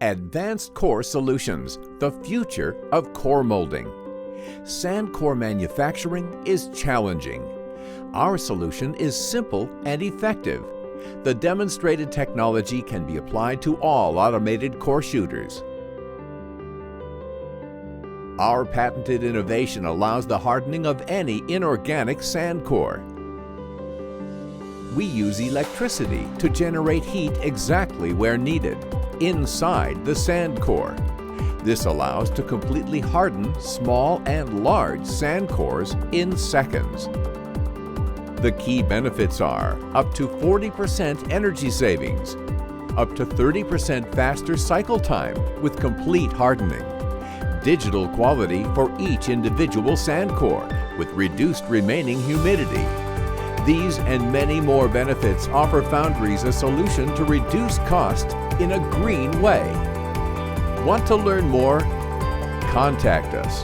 Advanced Core Solutions, the future of core molding. Sandcore manufacturing is challenging. Our solution is simple and effective. The demonstrated technology can be applied to all automated core shooters. Our patented innovation allows the hardening of any inorganic sand core. We use electricity to generate heat exactly where needed, inside the sand core. This allows to completely harden small and large sand cores in seconds. The key benefits are up to 40% energy savings, up to 30% faster cycle time with complete hardening, digital quality for each individual sand core with reduced remaining humidity. These and many more benefits offer Foundries a solution to reduce cost in a green way. Want to learn more? Contact us.